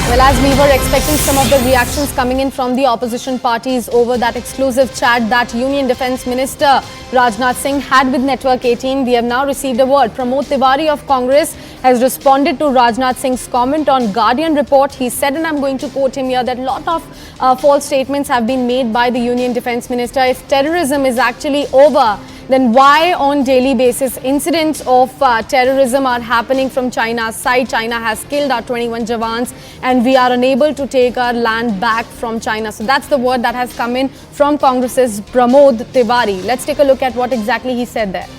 Well, as we were expecting some of the reactions coming in from the opposition parties over that exclusive chat that Union Defence Minister Rajnath Singh had with Network 18, we have now received a word. Pramod Tiwari of Congress has responded to Rajnath Singh's comment on Guardian report. He said, and I'm going to quote him here, that a lot of false statements have been made by the Union Defence Minister. If terrorism is actually over, then why on daily basis incidents of terrorism are happening from China's side? China has killed our 21 Jawans and we are unable to take our land back from China. So that's the word that has come in from Congress's Pramod Tiwari. Let's take a look at what exactly he said there.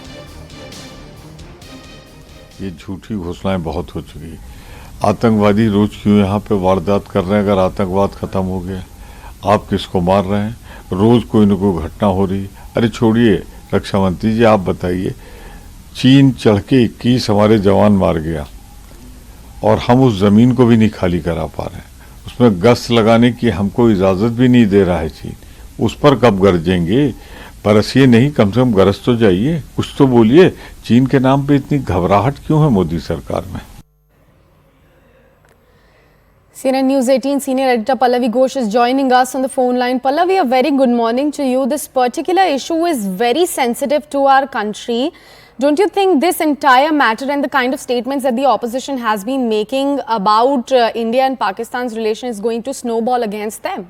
ये झूठी घोषणाएं बहुत हो चुकी है। आतंकवादी रोज क्यों यहाँ पे वारदात कर रहे हैं? अगर आतंकवाद खत्म हो गया, आप किसको मार रहे हैं? रोज कोई न कोई घटना हो रही। अरे छोड़िए रक्षा मंत्री जी, आप बताइए, चीन चढ़ के 21 हमारे जवान मार गया और हम उस जमीन को भी नहीं खाली करा पा रहे हैं। उसमें गश्त लगाने की हमको इजाजत भी नहीं दे रहा है चीन। उस पर कब गरजेंगे? बरसिए नहीं, कम से कम गरज तो जाइए, कुछ तो बोलिए। चीन के नाम पे इतनी घबराहट क्यों है मोदी सरकार में? CNN News 18 senior editor Pallavi Ghosh is joining us on the phone line. Pallavi, a very good morning to you. This particular issue is very sensitive to our country. Don't you think this entire matter and the kind of statements that the opposition has been making about India and Pakistan's relation is going to snowball against them?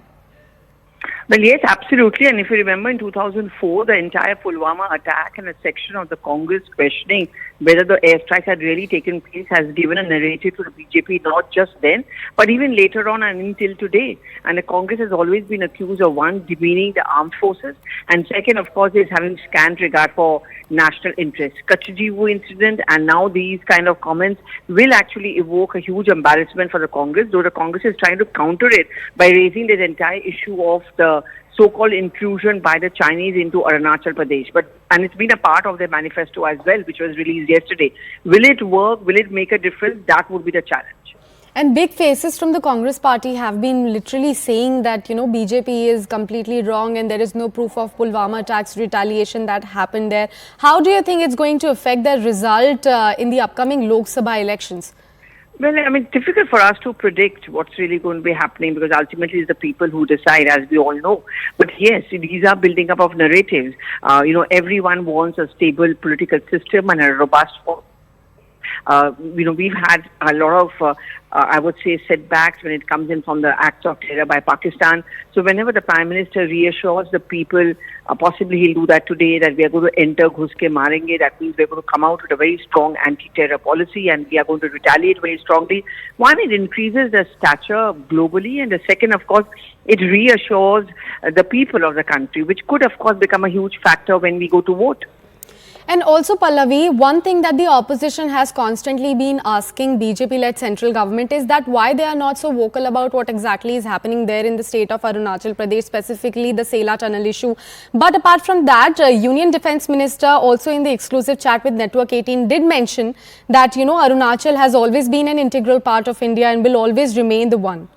Well, yes, absolutely. And if you remember in 2004, the entire Pulwama attack and a section of the Congress questioning whether the airstrike had really taken place has given a narrative to the BJP, not just then, but even later on and until today. And the Congress has always been accused of, one, demeaning the armed forces, and second, of course, is having scant regard for national interests. Kachjivu incident and now these kind of comments will actually evoke a huge embarrassment for the Congress, though the Congress is trying to counter it by raising this entire issue of the so-called intrusion by the Chinese into Arunachal Pradesh. And it's been a part of their manifesto as well, which was released yesterday. Will it work? Will it make a difference? That would be the challenge. And big faces from the Congress party have been literally saying that, you know, BJP is completely wrong and there is no proof of Pulwama attacks retaliation that happened there. How do you think it's going to affect the result in the upcoming Lok Sabha elections? Well, I mean, difficult for us to predict what's really going to be happening because ultimately it's the people who decide, as we all know. But yes, these are building up of narratives. Everyone wants a stable political system and a robust form. We've had a lot of, I would say, setbacks when it comes in from the acts of terror by Pakistan. So whenever the Prime Minister reassures the people, possibly he'll do that today, that we are going to enter Ghus ke marenge, that means we're going to come out with a very strong anti-terror policy and we are going to retaliate very strongly. One, it increases the stature globally, and the second, of course, it reassures the people of the country, which could, of course, become a huge factor when we go to vote. And also, Pallavi, one thing that the opposition has constantly been asking BJP-led central government is that why they are not so vocal about what exactly is happening there in the state of Arunachal Pradesh, specifically the Sela tunnel issue. But apart from that, Union Defence Minister also in the exclusive chat with Network 18 did mention that, you know, Arunachal has always been an integral part of India and will always remain the one.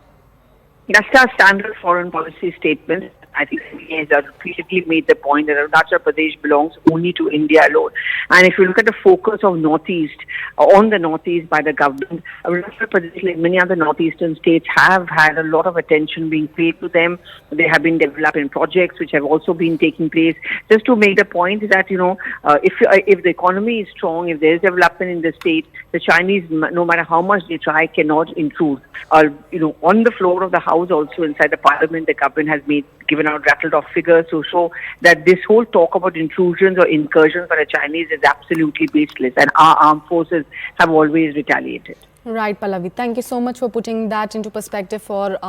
That's our standard foreign policy statement. I think he has repeatedly made the point that Arunachal Pradesh belongs only to India alone. And if you look at the focus of Northeast, on the Northeast by the government, Arunachal Pradesh, like many other Northeastern states, have had a lot of attention being paid to them. They have been developing projects which have also been taking place. Just to make the point that, if the economy is strong, if there is development in the state, the Chinese, no matter how much they try, cannot intrude. On the floor of the House, also inside the Parliament, the government has given out rattled off figures to show that this whole talk about intrusions or incursions by the Chinese is absolutely baseless, and our armed forces have always retaliated. Right, Pallavi. Thank you so much for putting that into perspective for